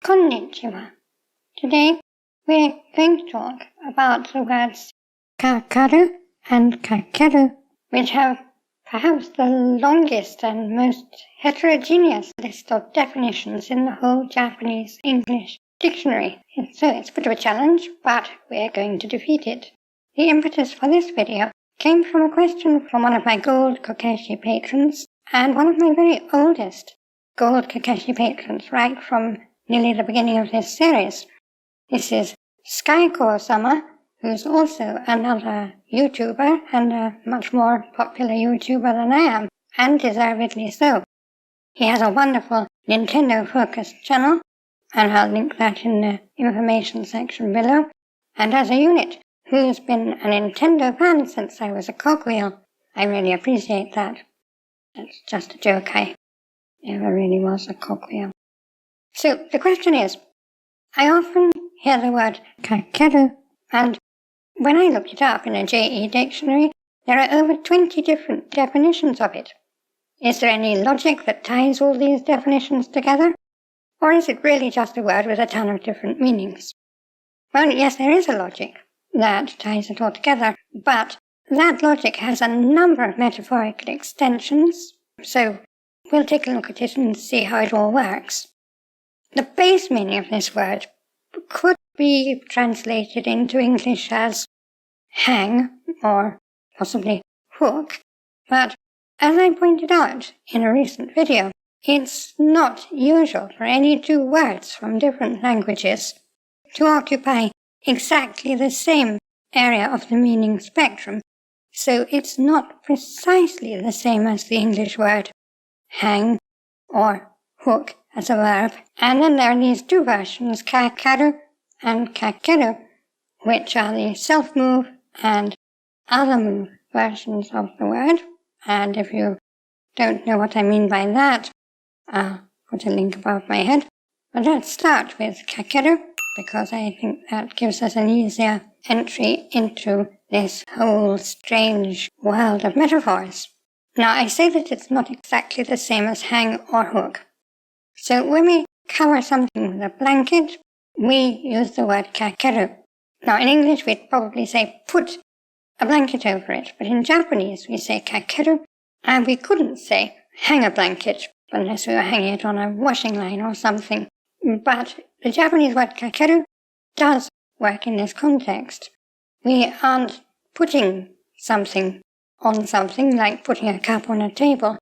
Konnichiwa. Today we're going to talk about the words kakaru and kakeru, which have perhaps the longest and most heterogeneous list of definitions in the whole Japanese English dictionary. So it's a bit of a challenge, but we're going to defeat it. The impetus for this video came from a question from one of my gold Kokeshi patrons and one of my very oldest gold Kokeshi patrons right from nearly the beginning of this series. This is Skycore-sama, who's also another YouTuber and a much more popular YouTuber than I am, and deservedly so. He has a wonderful Nintendo-focused channel, and I'll link that in the information section below, and as a unit, who's been a Nintendo fan since I was a cogwheel. I really appreciate that. That's just a joke, I never really was a cogwheel. So the question is, I often hear the word kakeru, and when I looked it up in a JE dictionary, there are over 20 different definitions of it. Is there any logic that ties all these definitions together? Or is it really just a word with a ton of different meanings? Well, yes, there is a logic that ties it all together, but that logic has a number of metaphorical extensions, so we'll take a look at it and see how it all works. The base meaning of this word could be translated into English as hang or possibly hook, but as I pointed out in a recent video, it's not usual for any two words from different languages to occupy exactly the same area of the meaning spectrum, so it's not precisely the same as the English word hang or hook as a verb. And then there are these two versions, kakaru and kakeru, which are the self-move and other move versions of the word. And if you don't know what I mean by that, I'll put a link above my head. But let's start with kakeru, because I think that gives us an easier entry into this whole strange world of metaphors. Now, I say that it's not exactly the same as hang or hook. So when we cover something with a blanket, we use the word kakeru. Now, in English, we'd probably say put a blanket over it, but in Japanese, we say kakeru, and we couldn't say hang a blanket unless we were hanging it on a washing line or something. But the Japanese word kakeru does work in this context. We aren't putting something on something, like putting a cup on a table.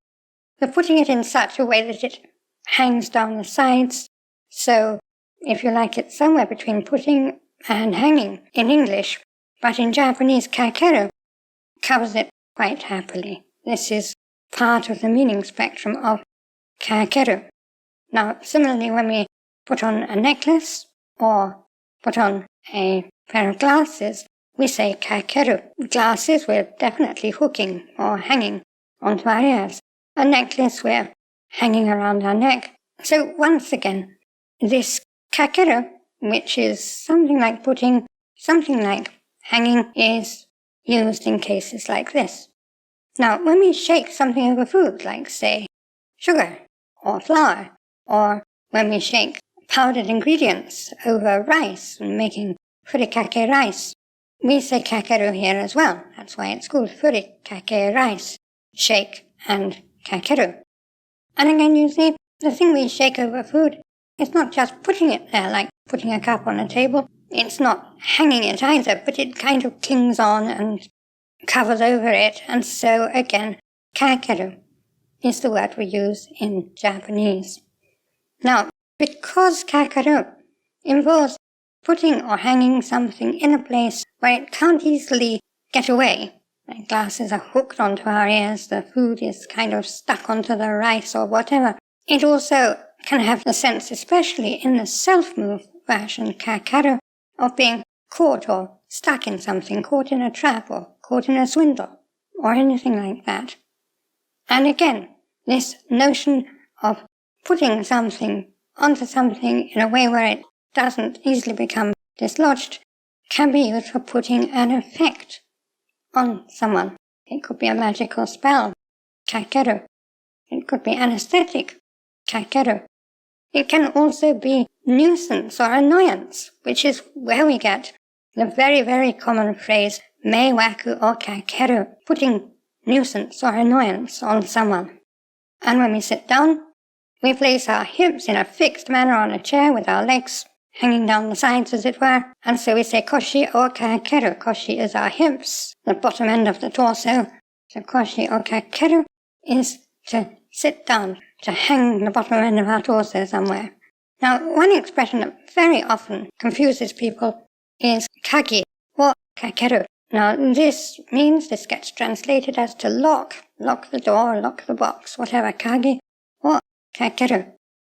We're putting it in such a way that it hangs down the sides. So, if you like, it's somewhere between putting and hanging in English, but in Japanese, kakeru covers it quite happily. This is part of the meaning spectrum of kakeru. Now, similarly, when we put on a necklace or put on a pair of glasses, we say kakeru. Glasses, we're definitely hooking or hanging onto our ears. A necklace, we're hanging around our neck. So once again, this kakeru, which is something like putting, something like hanging, is used in cases like this. Now, when we shake something over food, like, say, sugar or flour, or when we shake powdered ingredients over rice and making furikake rice, we say kakeru here as well. That's why it's called furikake rice, shake and kakeru. And again, you see, the thing we shake over food, it's not just putting it there like putting a cup on a table. It's not hanging it either, but it kind of clings on and covers over it. And so, again, kakeru is the word we use in Japanese. Now, because kakeru involves putting or hanging something in a place where it can't easily get away, like glasses are hooked onto our ears, the food is kind of stuck onto the rice or whatever. It also can have the sense, especially in the self-move version, kakaru, of being caught or stuck in something, caught in a trap or caught in a swindle, or anything like that. And again, this notion of putting something onto something in a way where it doesn't easily become dislodged can be used for putting an effect on someone. It could be a magical spell, kakeru. It could be anesthetic, kakeru. It can also be nuisance or annoyance, which is where we get the very, very common phrase迷惑をかける, putting nuisance or annoyance on someone. And when we sit down, we place our hips in a fixed manner on a chair with our legs hanging down the sides, as it were, and so we say koshi o kakeru. Koshi is our hips, the bottom end of the torso. So koshi o kakeru is to sit down, to hang the bottom end of our torso somewhere. Now, one expression that very often confuses people is kagi o kakeru. Now, this gets translated as to lock the door, lock the box, whatever, kagi o kakeru.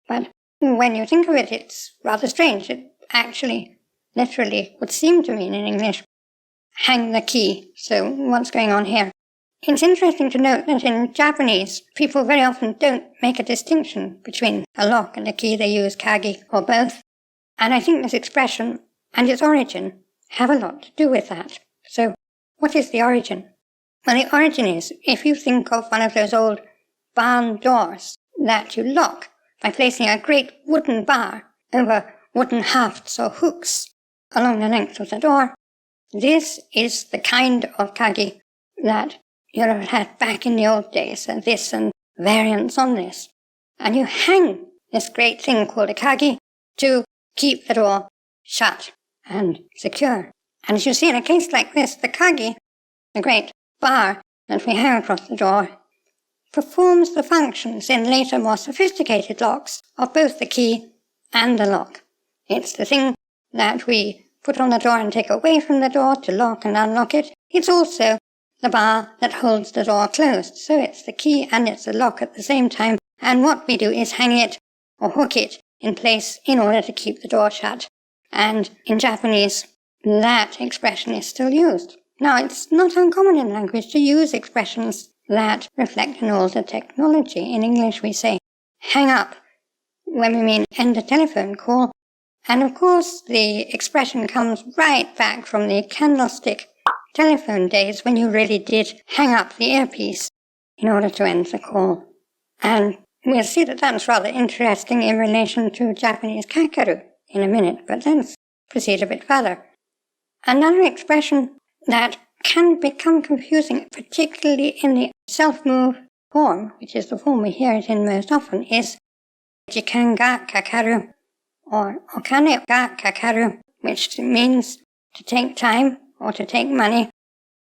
But when you think of it, it's rather strange. It actually, literally, would seem to mean in English, hang the key. So what's going on here? It's interesting to note that in Japanese, people very often don't make a distinction between a lock and a key. They use kagi or both. And I think this expression and its origin have a lot to do with that. So what is the origin? Well, the origin is, if you think of one of those old barn doors that you lock by placing a great wooden bar over wooden hafts or hooks along the length of the door, this is the kind of kagi that you would have had back in the old days, and this and variants on this. And you hang this great thing called a kagi to keep the door shut and secure. And as you see in a case like this, the kagi, the great bar that we hang across the door, performs the functions in later, more sophisticated locks of both the key and the lock. It's the thing that we put on the door and take away from the door to lock and unlock it. It's also the bar that holds the door closed. So it's the key and it's the lock at the same time. And what we do is hang it or hook it in place in order to keep the door shut. And in Japanese, that expression is still used. Now, it's not uncommon in language to use expressions that reflect an older technology. In English, we say hang up when we mean end a telephone call. And of course, the expression comes right back from the candlestick telephone days when you really did hang up the earpiece in order to end the call. And we'll see that that's rather interesting in relation to Japanese kakeru in a minute, but let's proceed a bit further. Another expression that can become confusing, particularly in the self-move form, which is the form we hear it in most often, is jikan ga kakaru, or okane ga kakaru, which means to take time or to take money.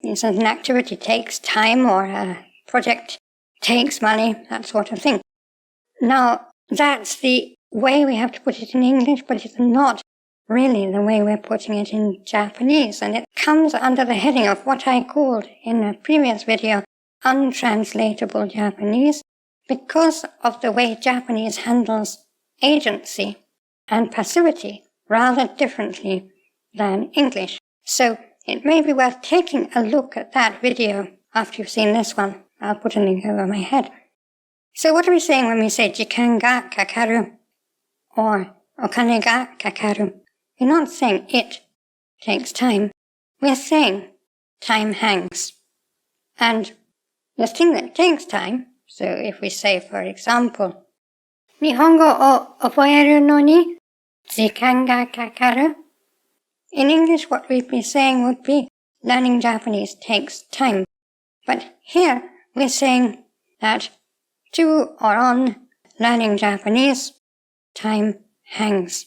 Means that an activity takes time or a project takes money, that sort of thing. Now, that's the way we have to put it in English, but it's not really the way we're putting it in Japanese, and it comes under the heading of what I called in a previous video untranslatable Japanese, because of the way Japanese handles agency and passivity rather differently than English. So it may be worth taking a look at that video after you've seen this one. I'll put a link over my head. So what are we saying when we say jikan ga kakaru or okane ga kakaru? We're not saying it takes time. We're saying time hangs. And the thing that takes time, so if we say, for example, Nihongo o oboeru no ni jikan ga kakaru. In English, what we'd be saying would be learning Japanese takes time. But here, we're saying that to or on learning Japanese, time hangs.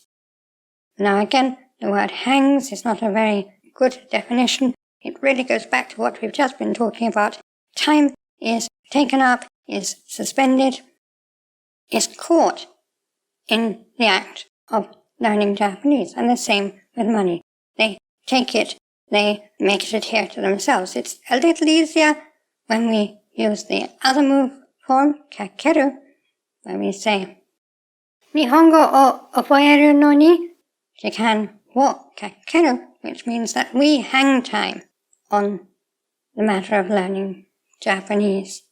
Now again, the word hangs is not a very good definition. It really goes back to what we've just been talking about. Time is taken up, is suspended, is caught in the act of learning Japanese. And the same with money. They take it, they make it adhere to themselves. It's a little easier when we use the other move form, kakeru, when we say, Nihongo o oboeru no ni jikan wo kakeru, which means that we hang time on the matter of learning Japanese.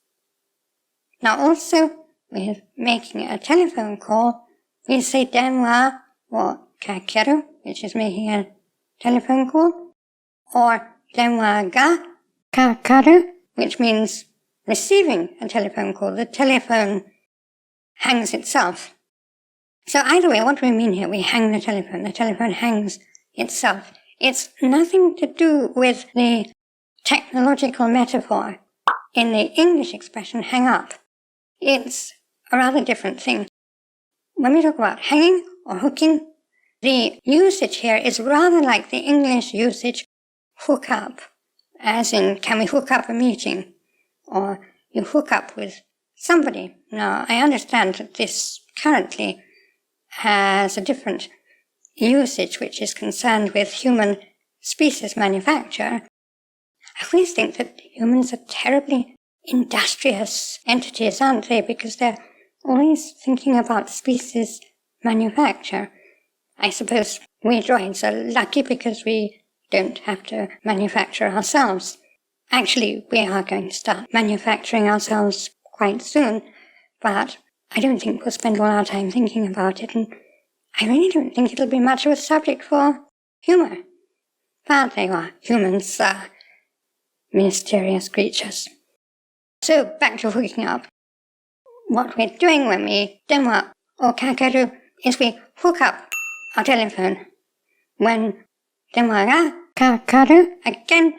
Now also, with making a telephone call, we say denwa wo kakeru, which is making a telephone call, or denwa ga kakaru, which means receiving a telephone call. The telephone hangs itself. So either way, what do we mean here? We hang the telephone hangs itself. It's nothing to do with the technological metaphor in the English expression hang up. It's a rather different thing. When we talk about hanging or hooking, the usage here is rather like the English usage hook up, as in, can we hook up a meeting? Or you hook up with somebody. Now, I understand that this currently has a different usage which is concerned with human species manufacture. I always think that humans are terribly industrious entities, aren't they? Because they're always thinking about species manufacture. I suppose we droids are lucky because we don't have to manufacture ourselves. Actually, we are going to start manufacturing ourselves quite soon, but I don't think we'll spend all our time thinking about it, and I really don't think it'll be much of a subject for humour. But they are. Humans are mysterious creatures. So, back to hooking up. What we're doing when we denwa or kakeru is we hook up our telephone. When denwa ga kakaru, again,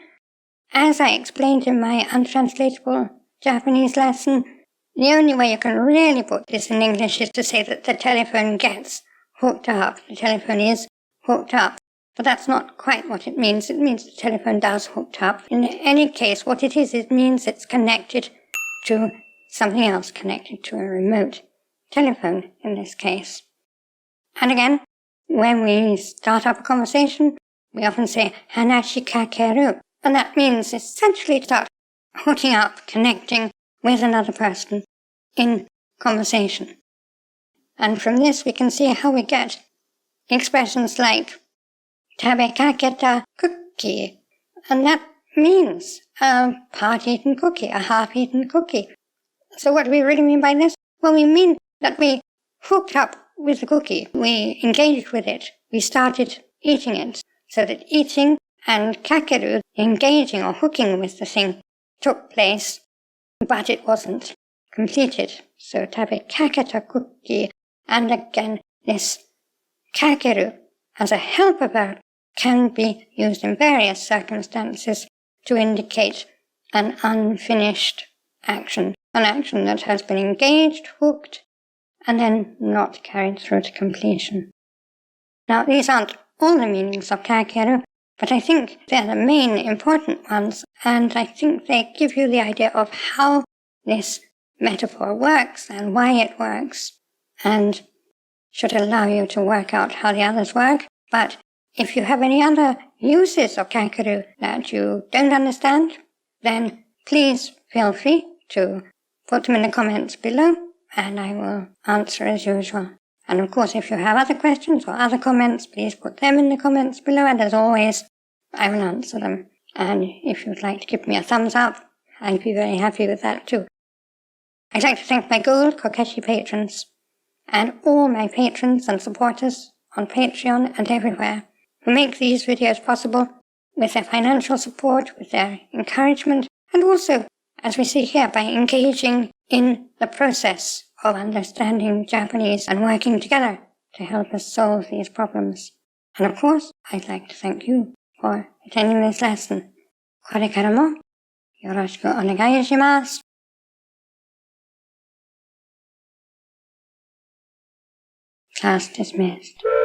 as I explained in my untranslatable Japanese lesson, the only way you can really put this in English is to say that the telephone gets hooked up. The telephone is hooked up. But that's not quite what it means. It means the telephone does hooked up. In any case, what it is, it means it's connected to something else, connected to a remote telephone in this case. And again, when we start up a conversation, we often say hanashi kakeru. And that means essentially to start hooking up, connecting with another person in conversation. And from this we can see how we get expressions like食べかけた cookie. And that means a part-eaten cookie, a half-eaten cookie. So what do we really mean by this? Well, we mean that we hooked up with the cookie. We engaged with it. We started eating it. So that eating and kakeru, engaging or hooking with the thing, took place, but it wasn't completed. So食べかけた cookie. And again, this kakeru as a helper verb can be used in various circumstances to indicate an unfinished action, an action that has been engaged, hooked, and then not carried through to completion. Now, these aren't all the meanings of kakeru, but I think they're the main important ones, and I think they give you the idea of how this metaphor works and why it works, and should allow you to work out how the others work. But if you have any other uses of kakeru that you don't understand, then please feel free to put them in the comments below, and I will answer as usual. And of course, if you have other questions or other comments, please put them in the comments below, and as always, I will answer them. And if you'd like to give me a thumbs up, I'd be very happy with that too. I'd like to thank my gold Kokeshi patrons, and all my patrons and supporters on Patreon and everywhere, who make these videos possible with their financial support, with their encouragement, and also, as we see here, by engaging in the process of understanding Japanese and working together to help us solve these problems. And of course, I'd like to thank you for attending this lesson. これからもよろしくお願いします。Class dismissed.